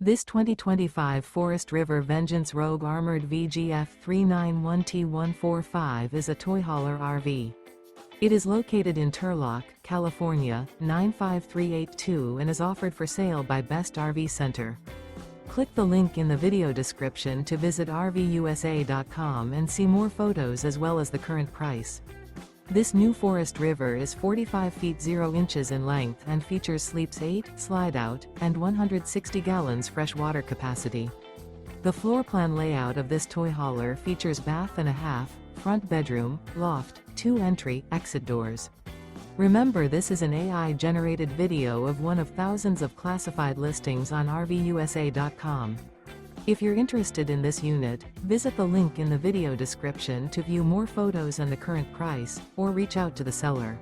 This 2025 Forest River Vengeance Rogue Armored VGF 391T145 is a toy hauler RV. It is located in Turlock, California, 95382 and is offered for sale by Best RV Center. Click the link in the video description to visit RVUSA.com and see more photos as well as the current price. This new Forest River is 45 feet 0 inches in length and features sleeps 8, Slideout, and 160 gallons fresh water capacity. The floor plan layout of this toy hauler features bath and a half, front bedroom, loft, 2 entry, exit doors. Remember, this is an AI-generated video of one of thousands of classified listings on RVUSA.com. If you're interested in this unit, visit the link in the video description to view more photos and the current price, or reach out to the seller.